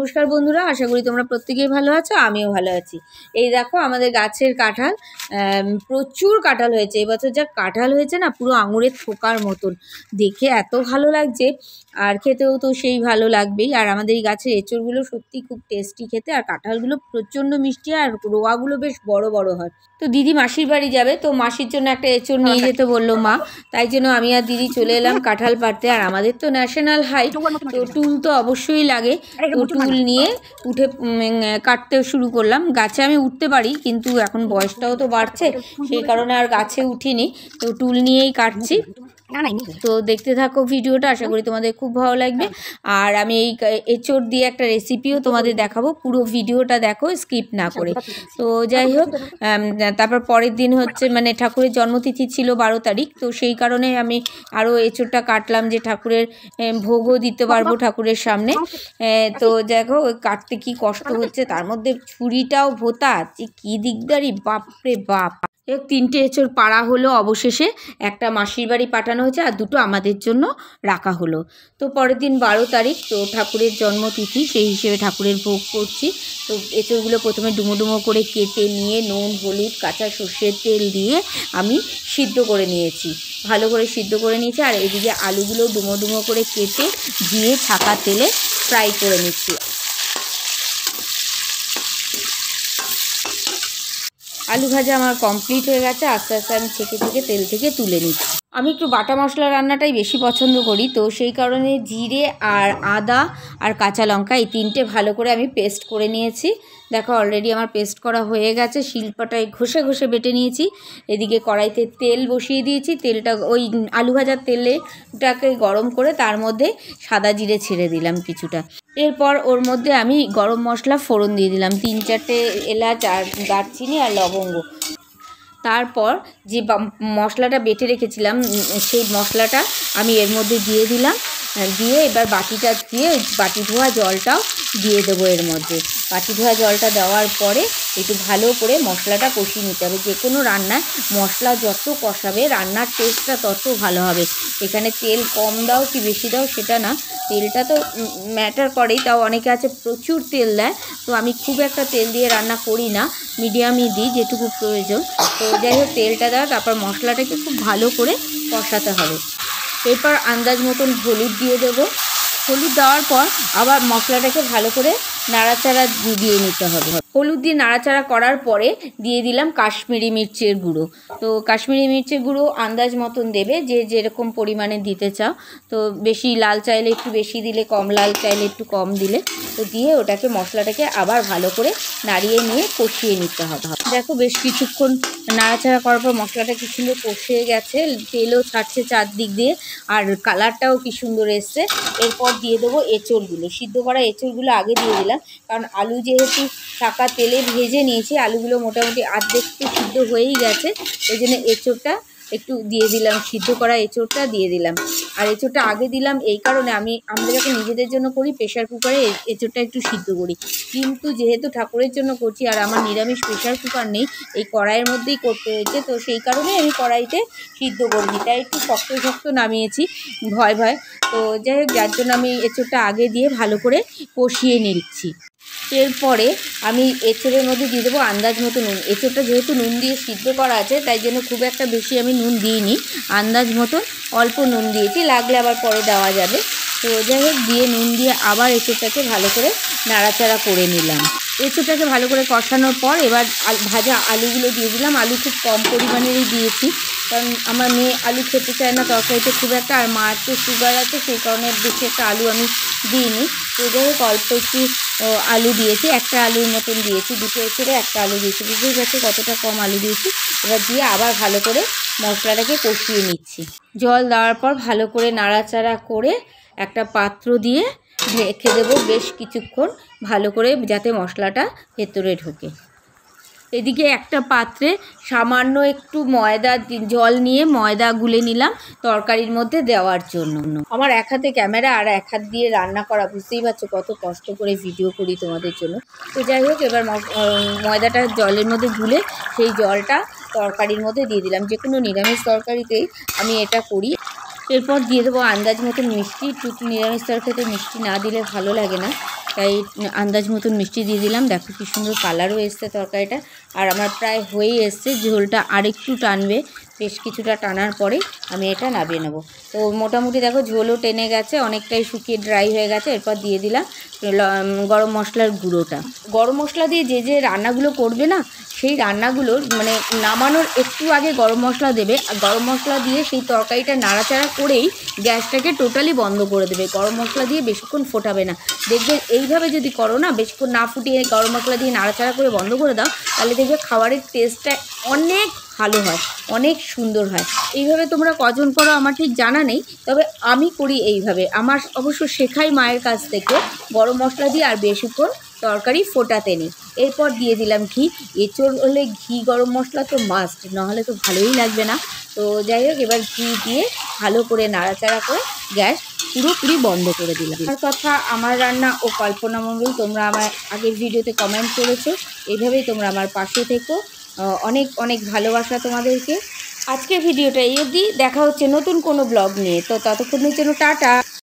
নমস্কার বন্ধুরা, আশা করি তোমরা প্রত্যেকেই ভালো আছো। আমিও ভালো আছি। এই দেখো আমাদের গাছের কাঁঠাল, প্রচুর কাঁঠাল হয়েছে এবছর। যা কাঁঠাল হয়েছে না, পুরো আঙুরের থোকার মতন, দেখে এত ভালো লাগছে আর খেতেও তো সেই ভালো লাগবেই। আর আমাদের এই গাছের এঁচড়গুলো সত্যি খুব টেস্টি খেতে, আর কাঁঠালগুলো প্রচণ্ড মিষ্টি আর রোয়াগুলো বেশ বড় বড় হয়। তো দিদি মাসির বাড়ি যাবে, তো মাসির জন্য একটা এঁচড় নিয়ে যেতে বললো মা, তাই জন্য আমি আর দিদি চলে এলাম কাঁঠাল পাড়তে। আর আমাদের তো ন্যাশনাল হাইট, তো টুল তো অবশ্যই লাগে, তো টুল নিয়ে উঠে কাটতে শুরু করলাম। গাছে আমি উঠতে পারি, কিন্তু এখন বয়সটাও তো বাড়ছে, সেই কারণে আর গাছে উঠিনি, তো টুল নিয়েই কাটছি। তো দেখতে থাকো ভিডিওটা, আশা করি তোমাদের খুব ভালো লাগবে। আর আমি এই এঁচড় দিয়ে একটা রেসিপিও তোমাদের দেখাবো, পুরো ভিডিওটা দেখো স্কিপ না করে। তো যাই হোক, তারপর পরের দিন হচ্ছে মানে ঠাকুরের জন্মতিথি ছিল 12 তারিখ, তো সেই কারণে আমি আরও এঁচড়টা কাটলাম যে ঠাকুরের ভোগও দিতে পারবো ঠাকুরের সামনে। তো দেখো কাটতে কি কষ্ট হচ্ছে, তার মধ্যে ছুরিটাও ভোতা, যে কী দিকদারি, বাপরে বাপ। 3টে এঁচড় পাড়া হলো অবশেষে, একটা মাসির বাড়ি পাঠানো হয়েছে আর 2টো আমাদের জন্য রাখা হলো। তো পরের দিন 12 তারিখ, তো ঠাকুরের জন্মতিথি, সেই হিসেবে ঠাকুরের ভোগ করছি। তো এঁচড়গুলো প্রথমে ডুমো ডুমো করে কেটে নিয়ে নুন হলুদ কাঁচা সর্ষের তেল দিয়ে আমি সিদ্ধ করে নিয়েছি, ভালো করে সিদ্ধ করে নিয়েছি। আর এদিকে আলুগুলো ডুমো ডুমো করে কেটে দিয়ে ছাকা তেলে ফ্রাই করে নিচ্ছি। আলু ভাজা আমার কমপ্লিট হয়ে গেছে, আস্তে আস্তে আমি ছেঁকে তেল থেকে তুলে নিচ্ছি। আমি একটু বাটা মশলা রান্নাটাই বেশি পছন্দ করি, তো সেই কারণে জিরে আর আদা আর কাঁচা লঙ্কা এই 3টে ভালো করে আমি পেস্ট করে নিয়েছি। দেখো অলরেডি আমার পেস্ট করা হয়ে গেছে, শিলপাটায় ঘষে ঘষে বেটে নিয়েছি। এদিকে কড়াইতে তেল বসিয়ে দিয়েছি, তেলটা ওই আলু ভাজার তেলটাকে গরম করে তার মধ্যে সাদা জিরে ছেড়ে দিলাম কিছুটা। এরপর ওর মধ্যে আমি গরম মশলা ফোড়ন দিয়ে দিলাম, 3-4টে এলাচ আর দারচিনি আর লবঙ্গ। তারপর যে মশলাটা বেটে রেখেছিলাম, সেই মশলাটা আমি এর মধ্যে দিয়ে দিলাম, দিয়ে এবার বাটিটা দিয়ে বাটি ধোয়া জলটাও দিয়ে দেবো এর মধ্যে। বাটি ধোয়া জলটা দেওয়ার পরে একটু ভালো করে মশলাটা কষিয়ে নিতে হবে। যে কোনো রান্নায় মশলা যত কষাবে রান্নার টেস্টটা তত ভালো হবে। এখানে তেল কম দাও কি বেশি দাও সেটা না, তেলটা তো ম্যাটার করেই, তাও অনেকে আছে প্রচুর তেল দেয়, তো আমি খুব একটা তেল দিয়ে রান্না করি না, মিডিয়ামই দিই যেটুকু প্রয়োজন। তো যাই হোক তেলটা দাও, তারপর মশলাটাকে খুব ভালো করে কষাতে হবে। এরপর আন্দাজ মতন হলুদ দিয়ে দেবো, হলুদ দেওয়ার পর আবার মশলাটাকে ভালো করে নাড়াচাড়া দিয়ে নিতে হবে। হলুদ দিয়ে নাড়াচাড়া করার পরে দিয়ে দিলাম কাশ্মীরি মির্চের গুঁড়ো। তো কাশ্মীরি মির্চের গুঁড়ো আন্দাজ মতন দেবে, যে যেরকম পরিমাণে দিতে চাও। তো বেশি লাল চাইলে একটু বেশি দিলে, কম লাল চাইলে একটু কম দিলে। তো দিয়ে ওটাকে মশলাটাকে আবার ভালো করে নাড়িয়ে নিয়ে কষিয়ে নিতে হবে। দেখো বেশ কিছুক্ষণ নাড়াচাড়া করার পর মশলাটা কি সুন্দর কষে গেছে, তেলও ছাড়ছে চারদিক দিয়ে, আর কালারটাও কি সুন্দর এসছে। এরপর দিয়ে দেবো এঁচড়গুলো, সিদ্ধ করা এঁচড়গুলো আগে দিয়ে দিলাম, কারণ আলু যেহেতু ছাকা তেলে ভেজে নিয়েছি, আলুগুলো মোটামুটি আর্ধেক সিদ্ধ হয়েই গেছে, ওই জন্য এঁচড়টা একটু দিয়ে দিলাম, সিদ্ধ করা এঁচড়টা দিয়ে দিলাম। আর এঁচড়টা আগে দিলাম এই কারণে, আমরা যখন নিজেদের জন্য করি প্রেশার কুকারে এঁচড়টা একটু সিদ্ধ করি, কিন্তু যেহেতু ঠাকুরের জন্য করছি আর আমার নিরামিষ প্রেশার কুকার নেই, এই কড়াইয়ের মধ্যেই করতে হয়েছে, তো সেই কারণেই আমি কড়াইতে সিদ্ধ করেছি, তাই একটু শক্ত শক্ত নামিয়েছি ভয়। তো যাই হোক, যার জন্য আমি এঁচড়টা আগে দিয়ে ভালো করে কষিয়ে নিচ্ছি। এরপরে আমি এঁচড়ের মধ্যে দিয়ে দেবো আন্দাজ মতো নুন। এঁচড়টা যেহেতু নুন দিয়ে সিদ্ধ করা আছে, তাই জন্য খুব একটা বেশি আমি নুন দিইনি, আন্দাজ মতো অল্প নুন দিয়েছি, লাগলে আবার পরে দেওয়া যাবে। তো যাই হোক দিয়ে নুন দিয়ে আবার এঁচড়টাকে ভালো করে নাড়াচাড়া করে নিলাম। এঁচড়টাকে ভালো করে কষানোর পর এবার ভাজা আলুগুলো দিয়ে দিলাম। আলু খুব কম পরিমাণেরই দিয়েছি, কারণ আমার মেয়ে আলু খেতে চায় না তরকারিতে খুব একটা, আর মার তো সুগার আছে, সেই কারণে বেশি একটা আলু আমি দিইনি। তো যাই হোক অল্প একটু আলু দিয়েছি, একটা আলুর মতন দিয়েছি, 2টো এঁচড়ে একটা আলু দিয়েছি, বুঝতেই পারছি কতটা কম আলু দিয়েছি। এবার দিয়ে আবার ভালো করে মশলাটাকে কষিয়ে নিচ্ছি। জল দেওয়ার পর ভালো করে নাড়াচাড়া করে একটা পাত্র দিয়ে রেখে দেবো বেশ কিছুক্ষণ, ভালো করে যাতে মশলাটা ভেতরে ঢোকে। এদিকে একটা পাত্রে সামান্য একটু ময়দা জল নিয়ে ময়দা গুলে নিলাম তরকারির মধ্যে দেওয়ার জন্য। আমার এক হাতে ক্যামেরা আর এক হাত দিয়ে রান্না করা, বুঝতেই পারছো কত কষ্ট করে ভিডিও করি তোমাদের জন্য। তো যাই হোক এবার ময়দাটা জলের মধ্যে গুলে সেই জলটা তরকারির মধ্যে দিয়ে দিলাম। যে কোনো নিরামিষ তরকারিতেই আমি এটা করি। এরপর দিয়ে দেবো আন্দাজ মতো মিষ্টি, একটু নিরামিষ তরকারিতে মিষ্টি না দিলে ভালো লাগে না, তাই আন্দাজ মতন মিষ্টি দিয়ে দিলাম। দেখো কি সুন্দর কালারও এসছে তরকারিটা। আর আমার প্রায় হয়েই এসছে, ঝোলটা আরেকটু টানবে, বেশ কিছুটা টানার পরে আমি এটা নামিয়ে নেবো। তো মোটামুটি দেখো ঝোলও টেনে গেছে, অনেকটাই শুকিয়ে ড্রাই হয়ে গেছে। এরপর দিয়ে দিলাম গরম মশলার গুঁড়োটা। গরম মশলা দিয়ে যে যে রান্নাগুলো করবে না, সেই রান্নাগুলোর মানে নামানোর একটু আগে গরম মশলা দেবে। আর গরম মশলা দিয়ে সেই তরকারিটা নাড়াচাড়া করেই গ্যাসটাকে টোটালি বন্ধ করে দেবে। গরম মশলা দিয়ে বেশিক্ষণ ফোটাবে না। দেখবে এইভাবে যদি করো না, বেশিক্ষণ না ফুটিয়ে গরম মশলা দিয়ে নাড়াচাড়া করে বন্ধ করে দাও, তাহলে দেখবে খাবারের টেস্টটা অনেক ভালো হয়, অনেক সুন্দর হয়। এইভাবে তোমরা কজন করো আমার ঠিক জানা নেই, তবে আমি করি এইভাবে। আমার অবশ্য শেখাই মায়ের কাছ থেকে গরম মশলা দিয়ে আর বেশিক্ষণ তরকারি ফোটাতে নেই। এরপর দিয়ে দিলাম ঘি। এঁচোড় হলে ঘি গরম মশলা তো মাস্ট, নাহলে তো ভালোই লাগবে না। তো যাই হোক, এবার ঘি দিয়ে ভালো করে নাড়াচাড়া করে গ্যাস পুরোপুরি বন্ধ করে দিলাম। আর কথা, আমার রান্না ও কল্পনা মণ্ডল তোমরা আমার আগের ভিডিওতে কমেন্ট করেছো, এইভাবেই তোমরা আমার পাশে থেকো। অনেক অনেক ভালোবাসা তোমাদেরকে। আজকের ভিডিওটা এই অবধি, দেখা হচ্ছে নতুন কোনো ব্লগ নিয়ে। তো ততক্ষণের জন্য টাটা।